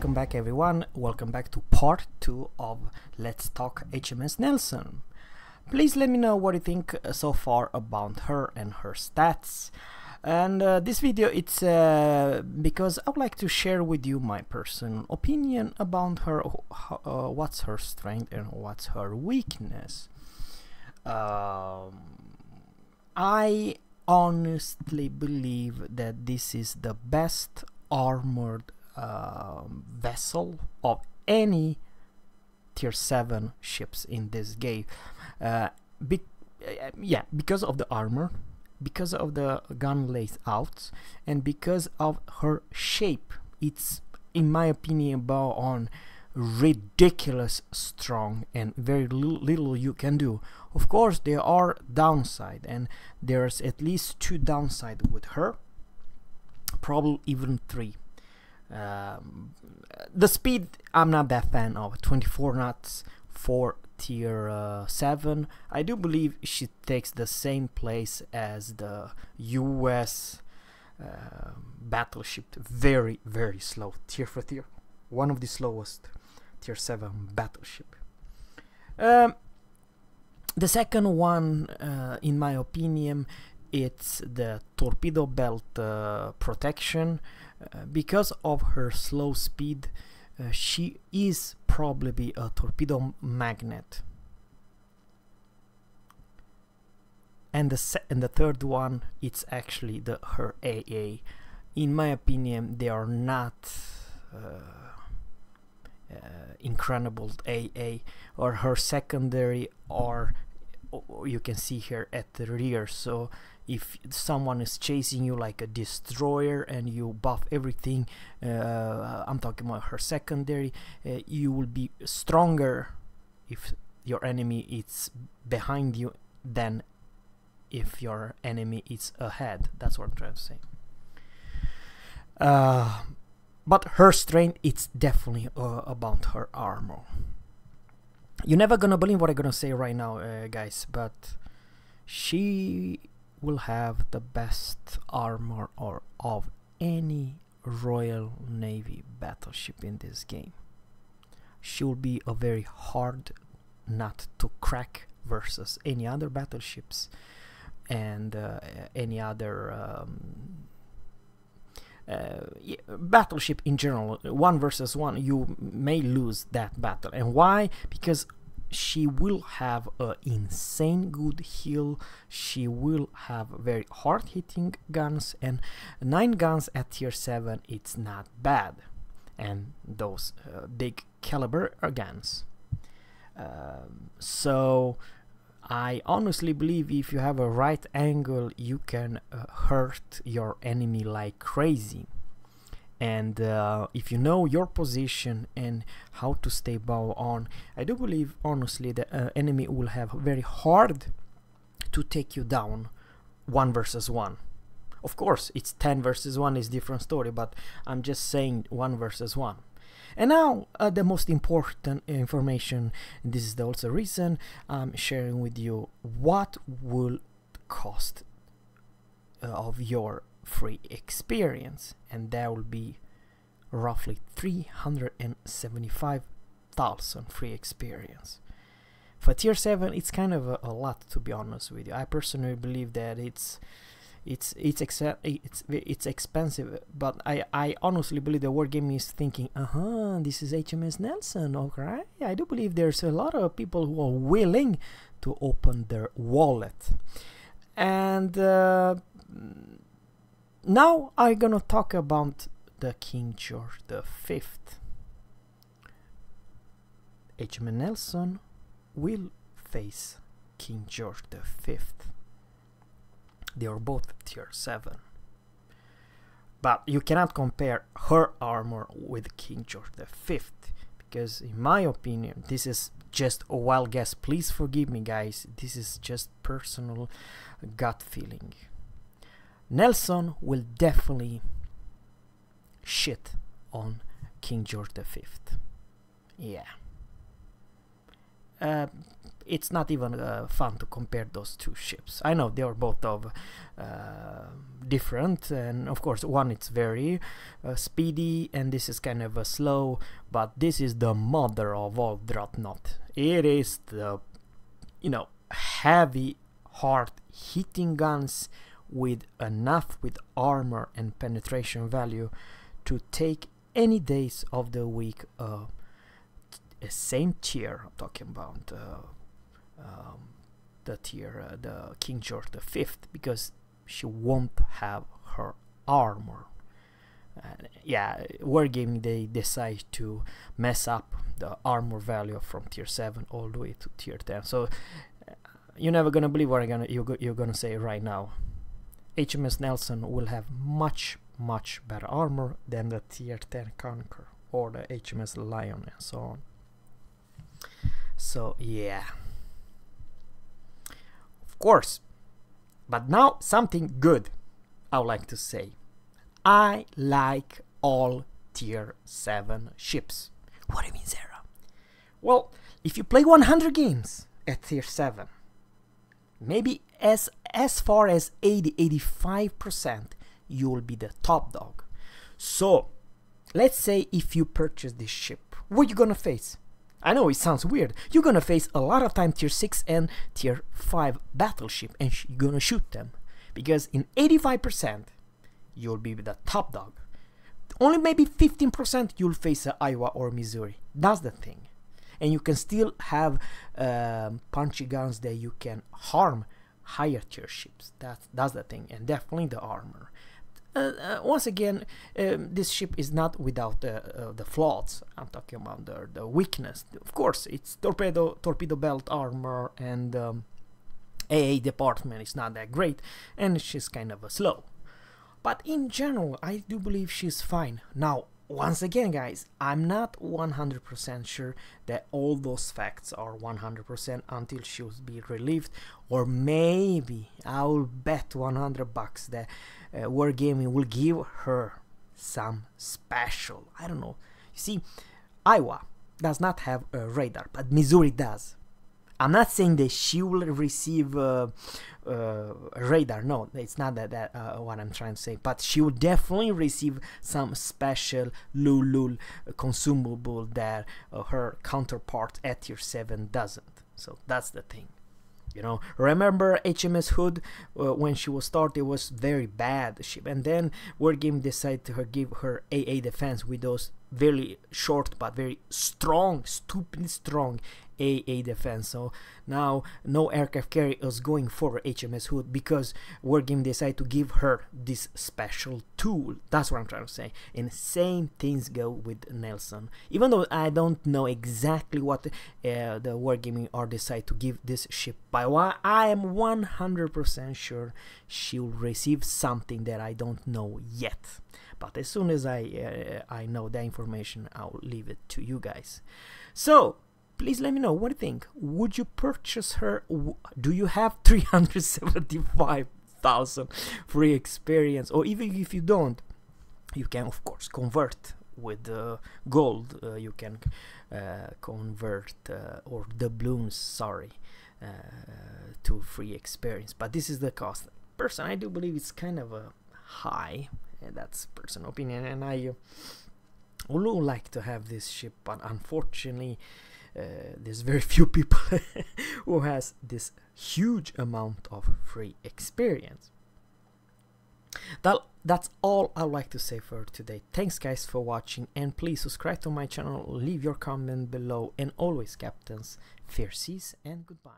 welcome back everyone. Welcome back to part 2 of Let's Talk HMS Nelson. Please let me know what you think so far about her and her stats. And this video, it's because I would like to share with you my personal opinion about her, what's her strength and what's her weakness. I honestly believe that this is the best armored vessel of any tier 7 ships in this game. Because of the armor, because of the gun layouts, and because of her shape. It's, in my opinion, about on ridiculous strong, and very little you can do. Of course there are downside, and there's at least 2 downside with her, probably even 3. The speed I'm not that fan of. 24 knots for tier 7. I do believe she takes the same place as the US battleship. Very slow, tier for tier, one of the slowest tier 7 battleship. The second one, in my opinion, it's the torpedo belt protection. Because of her slow speed, she is probably a torpedo magnet. And the third one, it's actually her AA. In my opinion, they are not incredible AA, or her secondary, or you can see here at the rear. So if someone is chasing you like a destroyer and you buff everything, I'm talking about her secondary, you will be stronger if your enemy is behind you than if your enemy is ahead. That's what I'm trying to say. But her strength, it's definitely about her armor. You're never gonna believe what I'm gonna say right now, guys, but she will have the best armor of any Royal Navy battleship in this game. She will be a very hard nut to crack versus any other battleships and any other battleship in general. 1 versus 1, you may lose that battle. And why? Because she will have an insane good heal. She will have very hard hitting guns, and 9 guns at tier 7, it's not bad. And those big caliber guns. So I honestly believe if you have a right angle, you can hurt your enemy like crazy. And if you know your position and how to stay bow on, I do believe honestly the enemy will have very hard to take you down 1 versus 1. Of course, it's 10 versus 1 is different story, but I'm just saying 1 versus 1. And now the most important information, and this is also the reason I'm sharing with you what will cost of your free experience, and that will be roughly 375,000 free experience. For tier 7, it's kind of a lot, to be honest with you. I personally believe that it's expensive, but I honestly believe the war game is thinking, this is HMS Nelson, okay? I do believe there's a lot of people who are willing to open their wallet. And now I'm gonna talk about the King George V. HMS Nelson will face King George V. They are both tier 7, but you cannot compare her armor with King George V, because in my opinion, this is just a wild guess. Please forgive me, guys, this is just personal gut feeling. Nelson will definitely shit on King George V. Yeah. it's not even fun to compare those two ships. I know they are both of different, and of course one it's very speedy and this is kind of slow, but this is the mother of all dreadnought. It is the, you know, heavy, hard hitting guns with enough with armor and penetration value to take any days of the week. Same tier I'm talking about, the tier, the King George V, because she won't have her armor. Yeah, Wargaming, they decide to mess up the armor value from tier 7 all the way to tier 10. So you're never gonna believe what you're gonna say right now. HMS Nelson will have much better armor than the tier 10 Conqueror or the HMS Lion and so on. So yeah, of course. But now something good I would like to say. I like all tier 7 ships. What do you mean, Zerra? Well, if you play 100 games at tier 7, maybe as far as 80-85%, you will be the top dog. So let's say if you purchase this ship, what are you gonna face? I know it sounds weird. You're gonna face a lot of time tier 6 and tier 5 battleship, and you're gonna shoot them, because in 85% you'll be the top dog. Only maybe 15% you'll face Iowa or Missouri. That's the thing. And you can still have punchy guns that you can harm higher tier ships. That's the thing, and definitely the armor. Once again, this ship is not without the flaws. I'm talking about the weakness. Of course, it's torpedo belt armor, and AA department is not that great, and she's kind of slow. But in general, I do believe she's fine. Now, once again, guys, I'm not 100% sure that all those facts are 100% until she will be relieved, or maybe I'll bet $100 that Wargaming will give her some special. I don't know. You see, Iowa does not have a radar, but Missouri does. I'm not saying that she will receive a radar. No, it's not that what I'm trying to say. But she will definitely receive some special Lulul consumable that her counterpart at tier 7 doesn't. So that's the thing. You know, remember HMS Hood, when she was started, it was very bad ship, and then Wargame decided to give her AA defense with those very short but very strong, stupidly strong AA defense. So now no aircraft carrier is going for HMS Hood because Wargame decided to give her this special tool. That's what I'm trying to say. And same things go with Nelson. Even though I don't know exactly what the Wargaming are decide to give this ship, by why I am 100% sure she will receive something that I don't know yet. But as soon as I know the information, I'll leave it to you guys. So please let me know what you think. Would you purchase her? Do you have 375,000 free experience? Or even if you don't, you can of course convert with gold. You can convert or doubloons, sorry, to free experience. But this is the cost. Personally, I do believe it's kind of a high, and that's personal opinion. And I would like to have this ship, but unfortunately, there's very few people who has this huge amount of free experience. That's all I'd like to say for today. Thanks guys for watching, and please subscribe to my channel, leave your comment below, and always, captains, fair seas and goodbye.